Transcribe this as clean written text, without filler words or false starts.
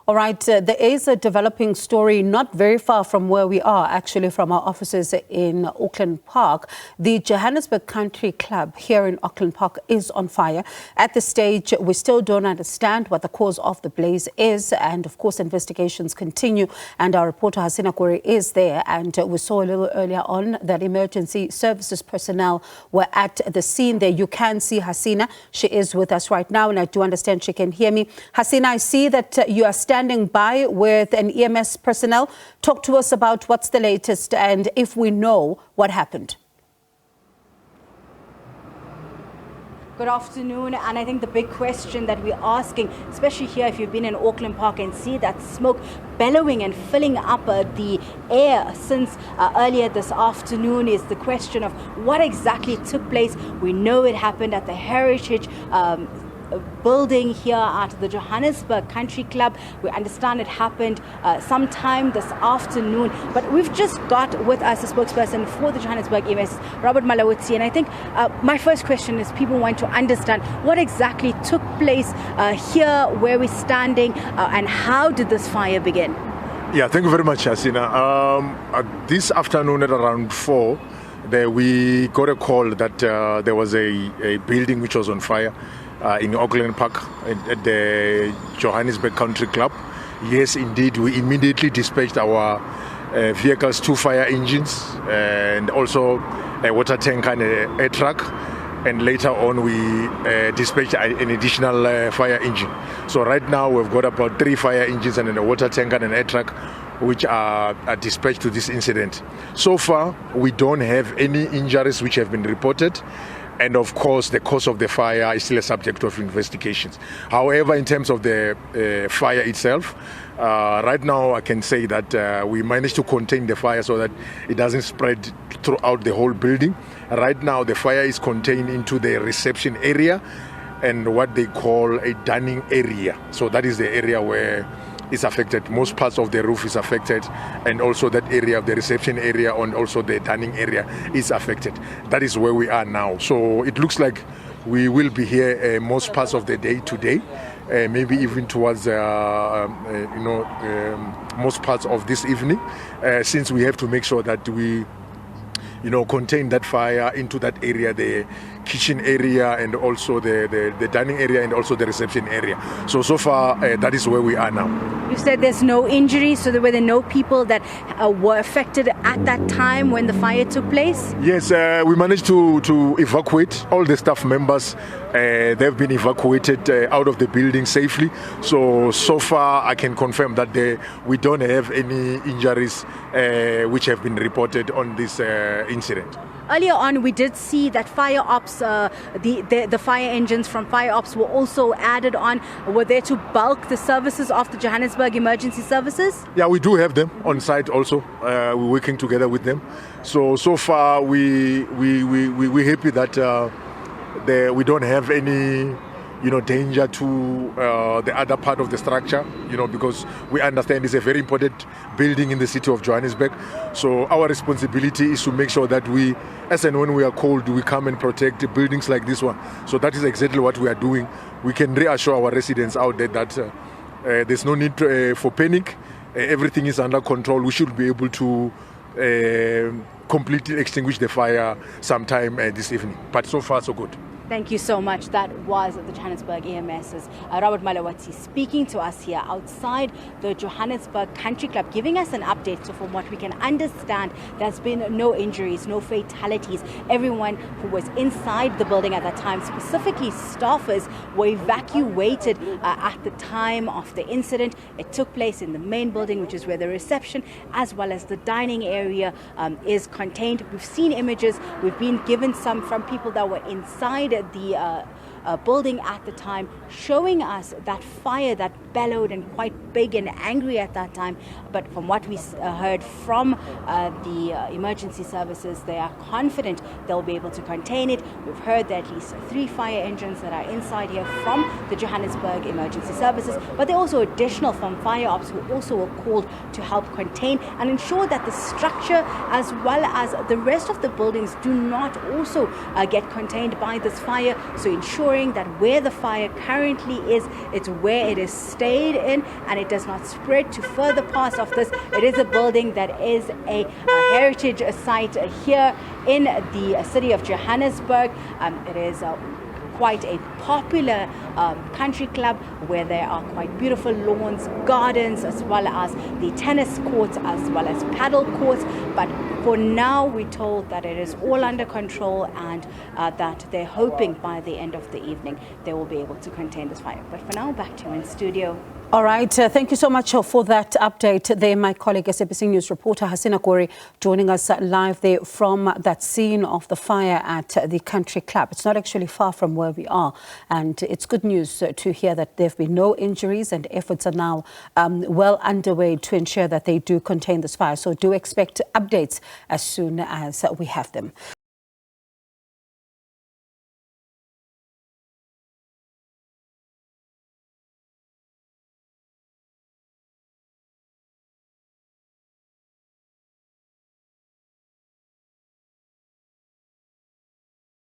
All right, there is a developing story not very far from where we are, actually from our offices in Auckland Park. The Johannesburg Country Club here in Auckland Park is on fire. At this stage, we still don't understand what the cause of the blaze is. And of course, investigations continue. And our reporter Hasina Gori is there. And we saw a little earlier on that emergency services personnel were at the scene there. You can see Hasina. She is with us right now. And I do understand she can hear me. Hasina, I see that you are standing by with an EMS personnel. Talk to us about what's the latest and if we know what happened. Good afternoon, and I think the big question that we're asking, especially here if you've been in Auckland Park and see that smoke bellowing and filling up the air since earlier this afternoon, is the question of what exactly took place. We know it happened at the Heritage building here at the Johannesburg Country Club. We understand it happened sometime this afternoon, but we've just got with us a spokesperson for the Johannesburg EMS, Mulaudzi, and I think my first question is people want to understand what exactly took place here where we're standing and how did this fire begin? Yeah, thank you very much, Hasina. This afternoon at around 4, we got a call that there was a building which was on fire in Auckland Park at the Johannesburg Country Club. Yes, indeed, we immediately dispatched our vehicles, 2 fire engines, and also a water tank and an air truck. And later on, we dispatched an additional fire engine. So right now, we've got about 3 fire engines and a water tank and an air truck, which are dispatched to this incident. So far, we don't have any injuries which have been reported. And of course, the cause of the fire is still a subject of investigations. However, in terms of the fire itself, right now I can say that we managed to contain the fire so that it doesn't spread throughout the whole building. Right now, the fire is contained into the reception area and what they call a dining area. So that is the area where it's affected. Most parts of the roof is affected, and also that area of the reception area and also the dining area is affected. That is where we are now. So it looks like we will be here most parts of the day today, maybe even towards most parts of this evening, since we have to make sure that we contain that fire into that area, the kitchen area and also the dining area and also the reception area. So far, that is where we are now. You said there's no injuries, so there were no people that were affected at that time when the fire took place? Yes, we managed to evacuate all the staff members. They've been evacuated out of the building safely. So far, I can confirm that we don't have any injuries which have been reported on this incident. Earlier on, we did see that fire ops, the fire engines from fire ops were also added on. Were there to bulk the services of the Johannesburg Emergency Services? Yeah, we do have them on site also. We're working together with them. So far, we're happy that we don't have any danger to the other part of the structure, because we understand it's a very important building in the city of Johannesburg. So our responsibility is to make sure that we, as and when we are called, we come and protect buildings like this one. So that is exactly what we are doing. We can reassure our residents out there that there's no need for panic. Everything is under control. We should be able to completely extinguish the fire sometime this evening. But so far, so good. Thank you so much. That was the Johannesburg EMS's Mulaudzi speaking to us here outside the Johannesburg Country Club, giving us an update. So from what we can understand, there's been no injuries, no fatalities. Everyone who was inside the building at that time, specifically staffers, were evacuated at the time of the incident. It took place in the main building, which is where the reception as well as the dining area is contained. We've seen images. We've been given some from people that were inside the building at the time, showing us that fire that bellowed and quite big and angry at that time. But from what we heard from the emergency services, they are confident they'll be able to contain it. We've heard that at least 3 fire engines that are inside here from the Johannesburg Emergency Services, but there are also additional from fire ops who also were called to help contain and ensure that the structure as well as the rest of the buildings do not also get contained by this fire. So ensure ensuring that where the fire currently is, it's where it is stayed in and it does not spread to further parts of this. It is a building that is a heritage site here in the city of Johannesburg. It is quite a popular country club where there are quite beautiful lawns, gardens, as well as the tennis courts, as well as paddle courts. But for now, we're told that it is all under control and that they're hoping by the end of the evening they will be able to contain this fire. But for now, back to you in studio. All right. Thank you so much for that update there. My colleague, SABC News reporter Hasina Gori, joining us live there from that scene of the fire at the country club. It's not actually far from where we are. And it's good news to hear that there have been no injuries and efforts are now well underway to ensure that they do contain this fire. So do expect updates as soon as we have them.